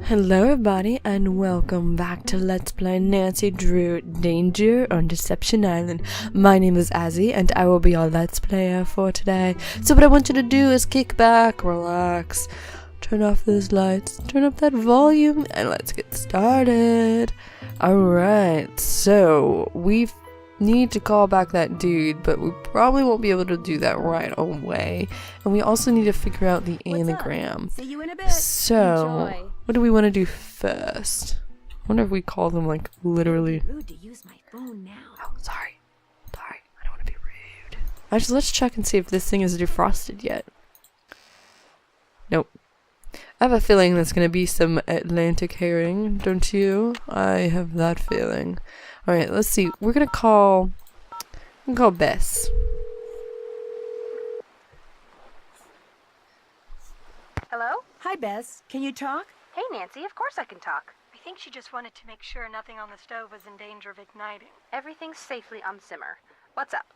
Hello everybody and welcome back to Let's Play Nancy Drew Danger on Deception Island. My name is Azzy and I will be your Let's Player for today. So what I want you to do is kick back, relax, turn off those lights, turn up that volume, and let's get started. Alright, so we need to call back that dude, but we probably won't be able to do that right away. And we also need to figure out the anagram. See you in a bit. So, Enjoy. what do we want to do first? I wonder if we call them like literally. Rude to use my phone now. Oh, sorry. Sorry, I don't want to be rude. Actually, let's check and see if this thing is defrosted yet. Nope. I have a feeling that's going to be some Atlantic herring, don't you? I have that feeling. Alright, let's see. We're going to call Bess. Hello? Hi, Bess. Can you talk? Hey, Nancy, of course I can talk. I think she just wanted to make sure nothing on the stove was in danger of igniting. Everything's safely on simmer. What's up?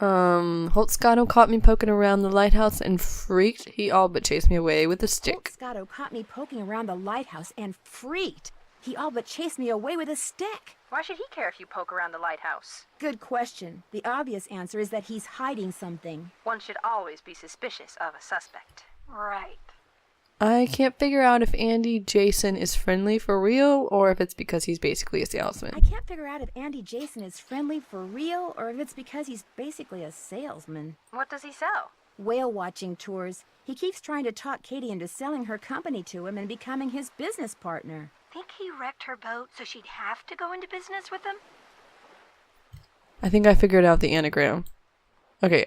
Holtzgado caught me poking around the lighthouse and freaked. He all but chased me away with a stick. Holtzgado caught me poking around the lighthouse and freaked. He all but chased me away with a stick. Why should he care if you poke around the lighthouse? Good question. The obvious answer is that he's hiding something. One should always be suspicious of a suspect. Right. I can't figure out if Andy Jason is friendly for real or if it's because he's basically a salesman. I can't figure out if Andy Jason is friendly for real or if it's because he's basically a salesman. What does he sell? Whale watching tours. He keeps trying to talk Katie into selling her company to him and becoming his business partner. Think he wrecked her boat so she'd have to go into business with him? I think I figured out the anagram. Okay,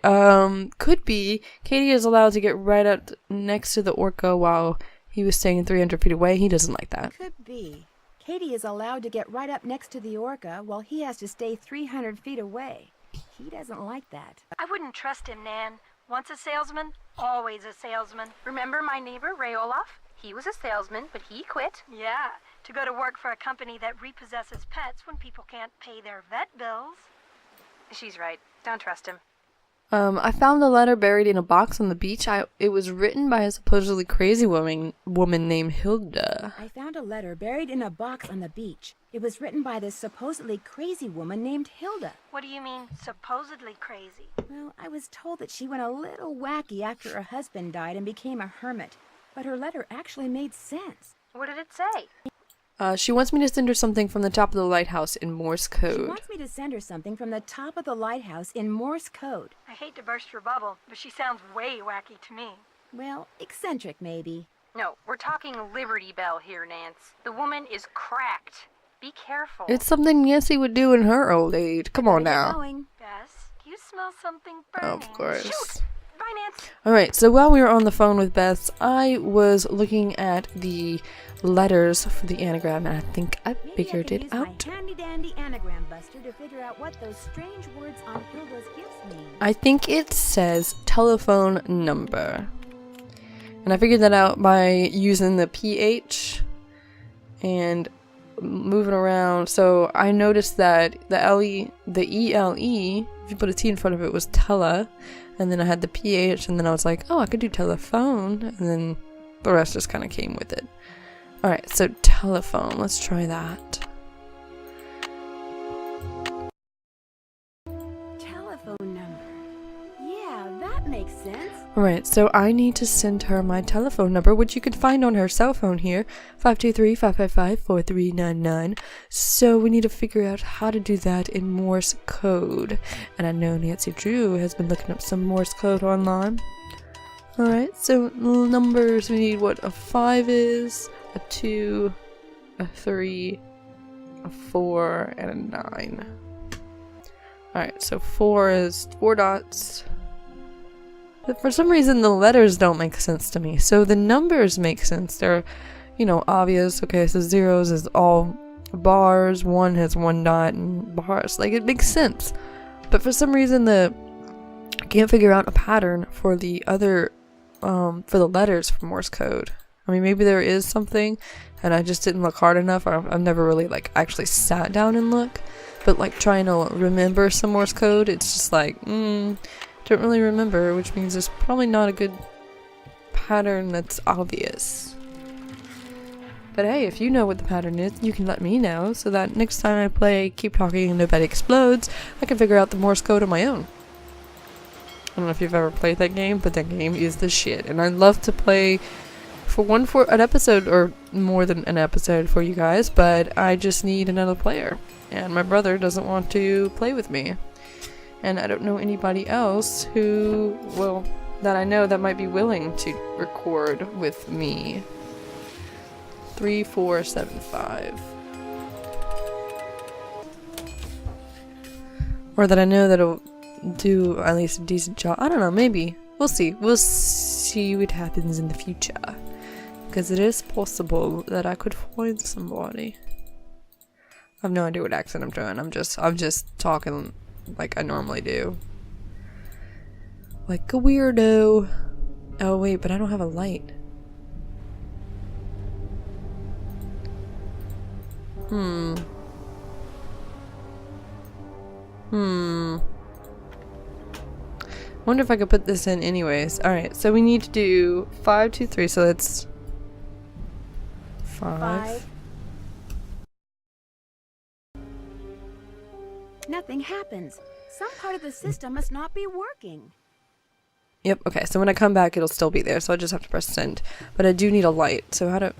could be Katie is allowed to get right up next to the orca while he was staying 300 feet away. He doesn't like that. Could be. Katie is allowed to get right up next to the orca while he has to stay 300 feet away. He doesn't like that. I wouldn't trust him, Nan. Once a salesman, always a salesman. Remember my neighbor, Ray Olaf? He was a salesman, but he quit. Yeah, to go to work for a company that repossesses pets when people can't pay their vet bills. She's right. Don't trust him. I found a letter buried in a box on the beach. It was written by a supposedly crazy woman named Hilda. I found a letter buried in a box on the beach. It was written by this supposedly crazy woman named Hilda. What do you mean, supposedly crazy? Well, I was told that she went a little wacky after her husband died and became a hermit. But her letter actually made sense. What did it say? She wants me to send her something from the top of the lighthouse in Morse code. She wants me to send her something from the top of the lighthouse in Morse code. I hate to burst your bubble, but she sounds way wacky to me. Well, eccentric maybe. No, we're talking Liberty Bell here, Nance. The woman is cracked. Be careful. It's something Nancy would do in her old age. Come on Better get now. going. Bess, do you smell something burning? Of course. Shoot! Bye, Nance. Alright, so while we were on the phone with Beth, I was looking at the letters for the anagram, and I think I figured it out. Maybe I can use my handy-dandy anagram buster to figure out what those strange words on Hilda's gifts mean. I think it says telephone number. And I figured that out by using the PH and moving around. So I noticed that the ELE, if you put a T in front of it, was tele. And then I had the PH, and then I was like, oh, I could do telephone. And then the rest just kind of came with it. Alright, so telephone. Let's try that. Telephone number. Yeah, that makes sense. Alright, so I need to send her my telephone number, which you can find on her cell phone here, 523-555-4399. So we need to figure out how to do that in Morse code. And I know Nancy Drew has been looking up some Morse code online. Alright, so numbers, we need what a 5 is, a 2, a 3, a 4, and a 9. Alright, so 4 is 4 dots. But for some reason the letters don't make sense to me. So the numbers make sense. They're, obvious. Okay, so zeros is all bars, 1 has 1 dot and bars. Like, it makes sense. But for some reason I can't figure out a pattern for the other, for the letters for Morse code. I mean, maybe there is something and I just didn't look hard enough. I've never really, actually sat down and looked. But, trying to remember some Morse code, it's just don't really remember, which means there's probably not a good pattern that's obvious. But hey, if you know what the pattern is, you can let me know so that next time I play Keep Talking and Nobody Explodes, I can figure out the Morse code on my own. I don't know if you've ever played that game, but that game is the shit. And I'd love to play for an episode or more than an episode for you guys, but I just need another player. And my brother doesn't want to play with me. And I don't know anybody else who, well, that I know that might be willing to record with me. 3475. Or that I know that'll do at least a decent job. I don't know, maybe. We'll see. We'll see what happens in the future. Because it is possible that I could find somebody. I have no idea what accent I'm doing. I'm just talking like I normally do. Like a weirdo. Oh wait, but I don't have a light. Wonder if I could put this in anyways. Alright, so we need to do 5, 2, 3, so that's 5. Nothing happens. Some part of the system must not be working. Yep, okay, so when I come back it'll still be there, so I just have to press send. But I do need a light, so how do...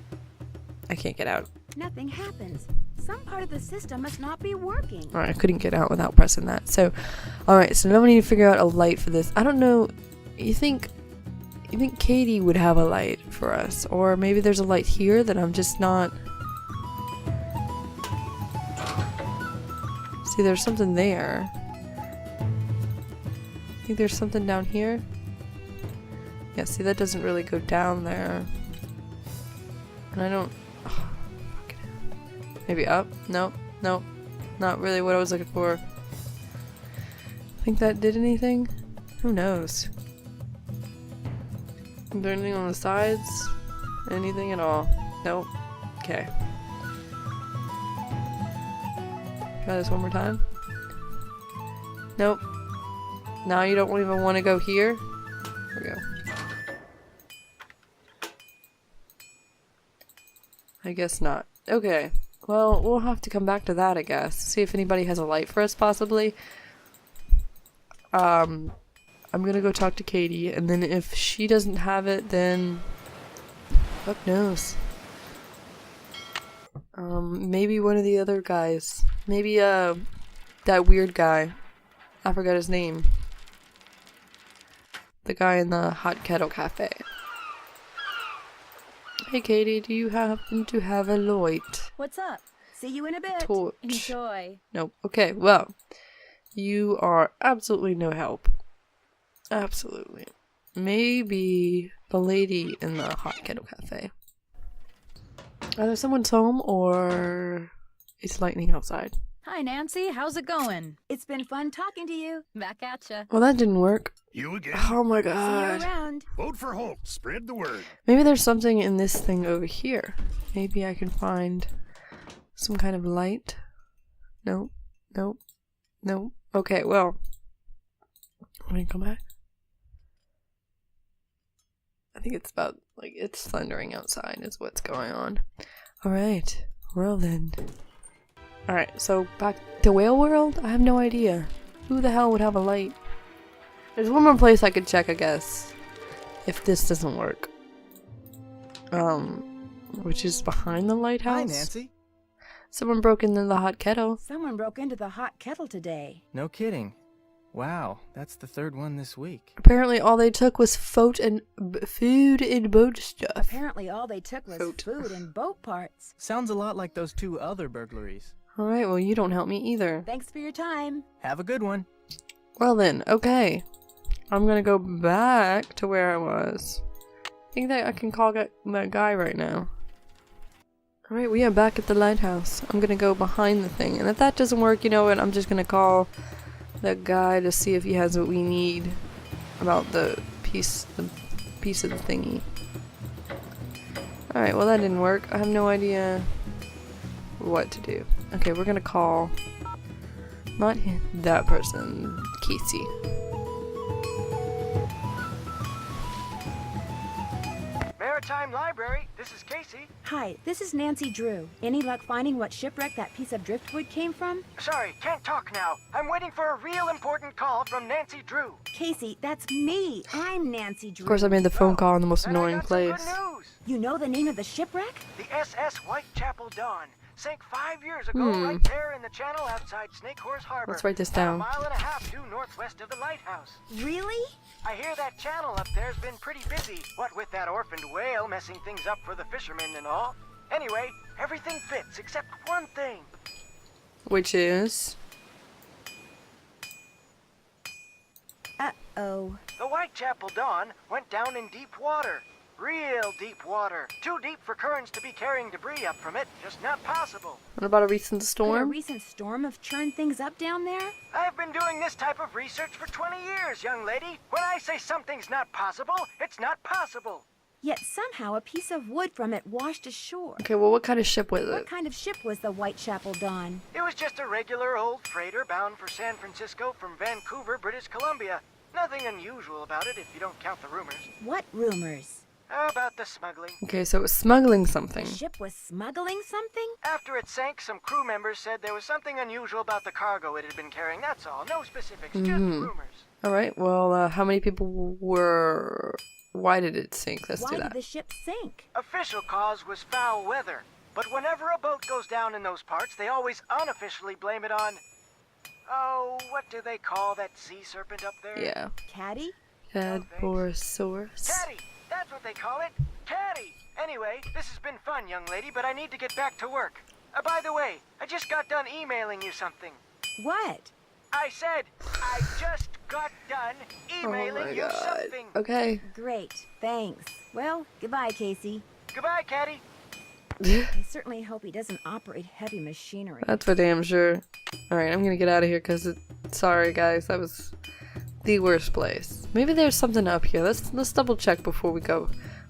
I can't get out. Nothing happens. Some part of the system must not be working. Alright, I couldn't get out without pressing that. So, alright, so now we need to figure out a light for this. I don't know, you think Katie would have a light for us? Or maybe there's a light here that I'm just not... See, there's something there. I think there's something down here. Yeah, see, that doesn't really go down there. And I don't... Oh, fucking hell. Maybe up? Nope. Nope. Not really what I was looking for. Think that did anything? Who knows? Is there anything on the sides? Anything at all? Nope. Okay. Try this one more time. Nope. Now you don't even want to go here? Here we go. I guess not. Okay. Well, we'll have to come back to that, I guess. See if anybody has a light for us, possibly. I'm gonna go talk to Katie, and then if she doesn't have it, then... fuck knows. Maybe one of the other guys. Maybe, that weird guy. I forgot his name. The guy in the Hot Kettle Cafe. Hey Katie, do you happen to have a light? What's up? See you in a bit. Torch. Enjoy. Nope. Okay, well. You are absolutely no help. Absolutely. Maybe the lady in the Hot Kettle Cafe. Either someone's home or it's lightning outside. Hi, Nancy. How's it going? It's been fun talking to you. Back at ya. Well, that didn't work. You again? Oh my See you god. around. Vote for Holt. Spread the word. Maybe there's something in this thing over here. Maybe I can find some kind of light. Nope. Nope. Nope. Okay, well. Want me to come back? I think it's about, like, it's thundering outside is what's going on. Alright. Well then. Alright, so back to Whale World? I have no idea. Who the hell would have a light? There's one more place I could check, I guess. If this doesn't work. Which is behind the lighthouse? Hi, Nancy. Someone broke into the hot kettle. Someone broke into the hot kettle today. No kidding. Wow, that's the third one this week. Apparently all they took was food and boat stuff. Apparently all they took was Coat. food and boat parts. Sounds a lot like those two other burglaries. Alright, well you don't help me either. Thanks for your time. Have a good one. Well then, okay. I'm gonna go back to where I was. I think that I can call that guy right now. Alright, we are back at the lighthouse. I'm gonna go behind the thing. And if that doesn't work, you know what? I'm just gonna call that guy to see if he has what we need about the piece of the thingy. Alright, well that didn't work. I have no idea what to do. Okay, we're gonna call not him, that person, Casey. Maritime Library. This is Casey. Hi, this is Nancy Drew. Any luck finding what shipwreck that piece of driftwood came from? Sorry, can't talk now. I'm waiting for a real important call from Nancy Drew. Casey, that's me. I'm Nancy Drew. Of course, I made the phone call in the most Then I annoying got some good place. news. You know the name of the shipwreck? The SS Whitechapel Dawn sank 5 years ago right there in the channel outside Snake Horse Harbor. Let's write this about down. a mile and a half due northwest of the lighthouse. Really? I hear that channel up there's been pretty busy, what with that orphaned whale messing things up for the fishermen and all. Anyway, everything fits except one thing. Which is... Uh-oh. The Whitechapel Dawn went down in deep water. Real deep water. Too deep for currents to be carrying debris up from it. Just not possible. What about a recent Could a storm? recent storm have churned things up down there? I've been doing this type of research for 20 years, young lady. When I say something's not possible, it's not possible. Yet somehow a piece of wood from it washed ashore. Okay, well, what kind of ship was What it? kind of ship was the Whitechapel Dawn? It was just a regular old freighter bound for San Francisco from Vancouver, British Columbia. Nothing unusual about it if you don't count the rumors. What rumors? How about the smuggling? Okay, so it was smuggling The something. ship was smuggling something? After it sank, some crew members said there was something unusual about the cargo it had been carrying. That's all. No specifics, just rumors. Alright, well, how many people were... Why did it sink? Let's Why do did that. the ship sink? Official cause was foul weather. But whenever a boat goes down in those parts, they always unofficially blame it on... Oh, what do they call that sea serpent up there? Yeah. Caddy? Cadborosaurus. Caddy! That's what they call it! Caddy! Anyway, this has been fun, young lady, but I need to get back to work. By the way, I just got done emailing you something. What? I said, I just got done Oh emailing my you god. something. Okay. Great. Thanks. Well, goodbye, Casey. Goodbye, Caddy. I certainly hope he doesn't operate heavy machinery. That's for damn sure. Alright, I'm gonna get out of here because sorry guys, that was the worst place. Maybe there's something up here. Let's double check before we go.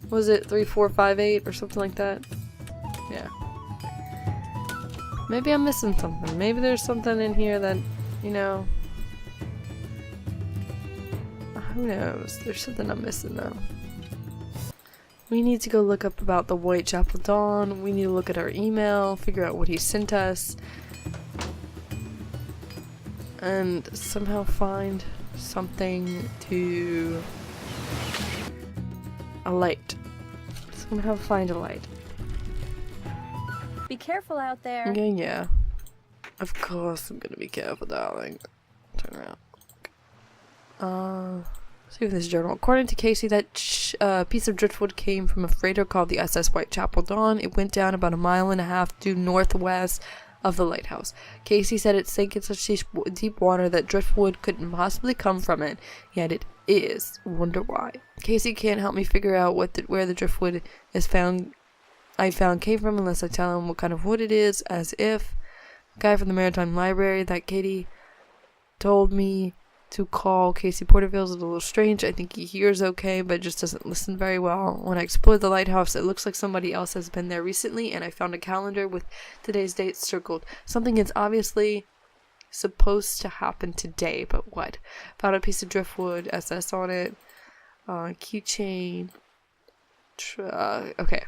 Was it 3458 or something like that? Yeah. Maybe I'm missing something. Maybe there's something in here that, you know... Who knows? There's something I'm missing though. We need to go look up about the Whitechapel Dawn. We need to look at our email, figure out what he sent us, and somehow find something to... a light. Somehow find a light. Be careful out there. Yeah, yeah. Of course I'm gonna be careful, darling. Turn around. See if this journal. According to Casey, that piece of driftwood came from a freighter called the SS Whitechapel Dawn. It went down about a mile and a half due northwest of the lighthouse. Casey said it sank in such deep water that driftwood couldn't possibly come from it, yet it is. Wonder why. Casey can't help me figure out where the driftwood is found. I found came from unless I tell him what kind of wood it is, as if guy from the Maritime Library that Katie told me to call Casey Porterville's a little strange. I think he hears okay, but just doesn't listen very well. When I explored the lighthouse, it looks like somebody else has been there recently, and I found a calendar with today's date circled. Something is obviously supposed to happen today, but what? Found a piece of driftwood, SS on it, keychain. Okay.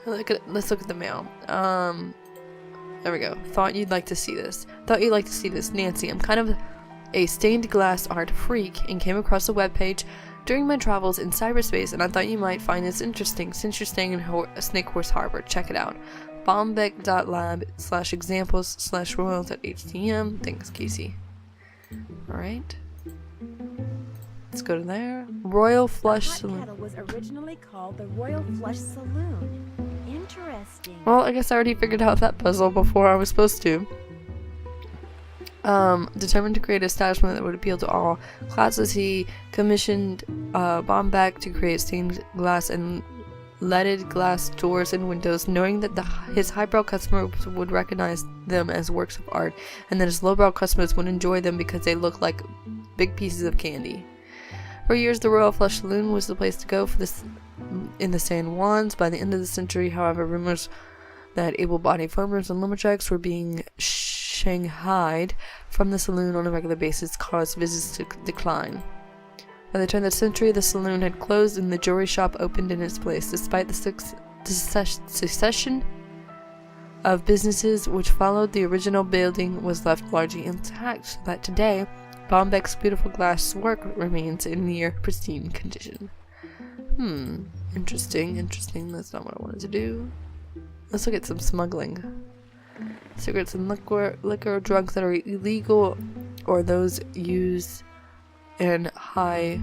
Let's look at the mail. There we go. Thought you'd like to see this. Nancy. I'm kind of a stained glass art freak and came across a webpage during my travels in cyberspace, and I thought you might find this interesting since you're staying in Snake Horse Harbor. Check it out. bombbeck.lab/examples/royals@htm. Thanks, Casey. Alright. Let's go to there. Royal Flush Saloon. Kettle was originally called the Royal Flush Saloon. Interesting. Well, I guess I already figured out that puzzle before I was supposed to. Determined to create an establishment that would appeal to all classes, he commissioned Bombeck to create stained glass and leaded glass doors and windows, knowing that his highbrow customers would recognize them as works of art, and that his lowbrow customers would enjoy them because they look like big pieces of candy. For years, the Royal Flush Saloon was the place to go for this in the San Juans. By the end of the century, however, rumors that able-bodied farmers and lumberjacks were being shanghaied from the saloon on a regular basis caused visits to decline. By the turn of the century, the saloon had closed and the jewelry shop opened in its place. Despite the succession of businesses which followed, the original building was left largely intact, so that today, Bombeck's beautiful glass work remains in near pristine condition. Interesting. That's not what I wanted to do. Let's look at some smuggling. Cigarettes and liquor, drugs that are illegal, or those used in highly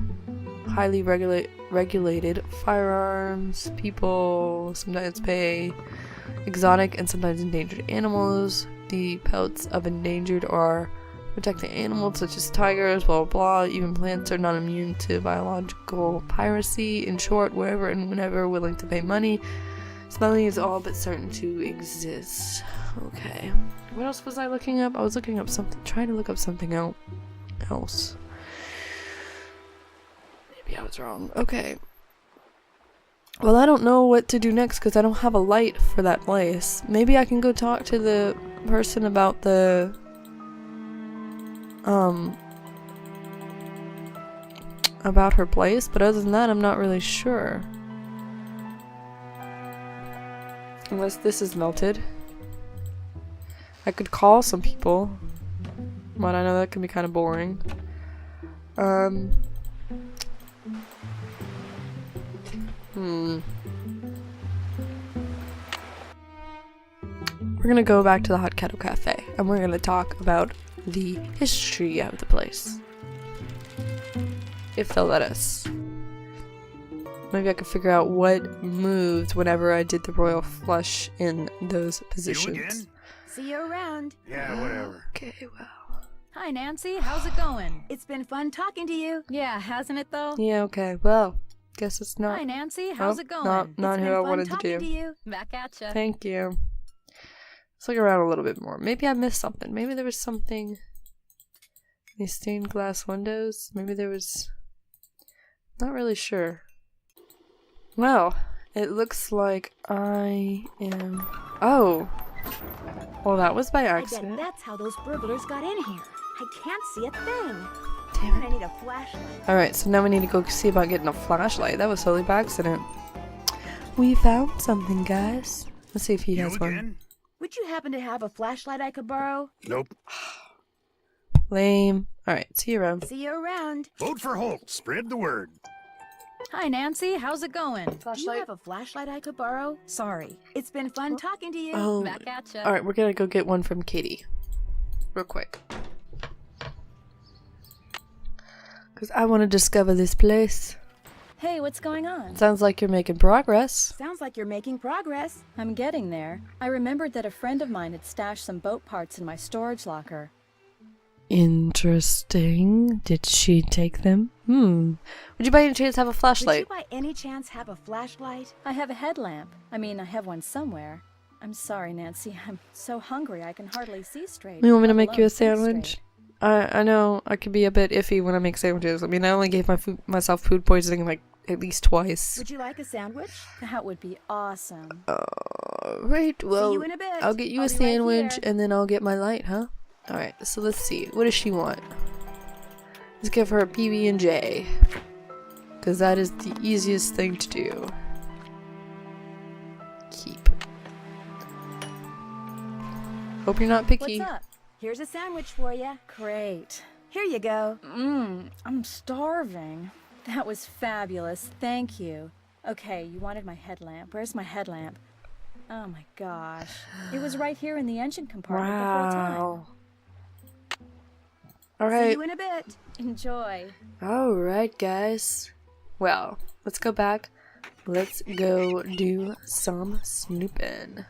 regulated firearms. People sometimes pay exotic and sometimes endangered animals. The pelts of endangered or protected animals such as tigers, blah blah blah. Even plants are not immune to biological piracy. In short, wherever and whenever willing to pay money, smuggling is all but certain to exist. Okay. What else was I looking up? I was looking up something, trying to look up something else. Maybe I was wrong. Okay. Well, I don't know what to do next because I don't have a light for that place. Maybe I can go talk to the person about the about her place, but other than that, I'm not really sure. Unless this is melted. I could call some people, but I know that can be kind of boring. We're gonna go back to the Hot Kettle Cafe, and we're gonna talk about the history of the place. If they'll let us. Maybe I could figure out what moved whenever I did the royal flush in those You positions. again? See you around. Yeah, whatever. Okay, well. Hi, Nancy. How's it going? It's been fun talking to you. Yeah, hasn't it though? Yeah, okay, well. Guess it's not. Hi, Nancy. How's Oh, it going? Not It's who been I fun wanted to talking do. to you. Back at ya. Thank you. Let's look around a little bit more. Maybe I missed something. Maybe there was something. These stained glass windows. Maybe there was. Not really sure. Well, it looks like I am. Oh! Well, that was by I bet accident. that's how those burglars got in here. I can't see a thing. Damn I it. need a flashlight. Alright, so now we need to go see about getting a flashlight. That was totally by accident. We found something, guys. Let's see if he You has one. again? Would you happen to have a flashlight I could borrow? Nope. Lame. Alright, see you around. See you around. Vote for Holt. Spread the word. Hi, Nancy. How's it going? Do you have a flashlight I could borrow? Sorry. It's been fun talking to you. Oh. Back at ya. Alright, we're gonna go get one from Katie. Real quick. Because I want to discover this place. Hey, what's going on? Sounds like you're making progress. Sounds like you're making progress. I'm getting there. I remembered that a friend of mine had stashed some boat parts in my storage locker. Interesting. Did she take them? Would you by any chance have a Would you flashlight? by any chance have a flashlight? I have a headlamp. I mean, I have one somewhere. I'm sorry, Nancy. I'm so hungry I can hardly see straight. You want me to let make you a alone think sandwich? straight. I know I can be a bit iffy when I make sandwiches. I mean, I only gave myself food poisoning like at least twice. Would you like a sandwich? That would be awesome. Right, well, See you in a bit. I'll get you I'll a be right sandwich here. and then I'll get my light, huh? Alright, so let's see. What does she want? Let's give her a PB&J. Because that is the easiest thing to do. Keep. Hope you're not picky. What's up? Here's a sandwich for you. Great. Here you go. I'm starving. That was fabulous. Thank you. Okay, you wanted my headlamp. Where's my headlamp? Oh my gosh. It was right here in the engine compartment the whole time. Wow. See Alright. you in a bit. Enjoy. Alright, guys. Well, let's go back. Let's go do some snooping.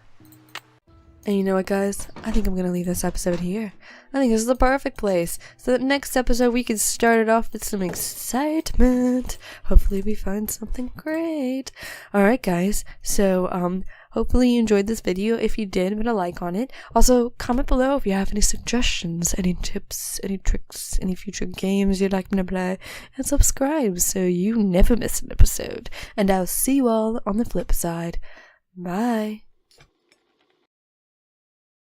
And you know what, guys? I think I'm going to leave this episode here. I think this is the perfect place. So that next episode we can start it off with some excitement. Hopefully we find something great. Alright, guys. So, hopefully you enjoyed this video. If you did, put a like on it. Also, comment below if you have any suggestions, any tips, any tricks, any future games you'd like me to play. And subscribe so you never miss an episode. And I'll see you all on the flip side. Bye.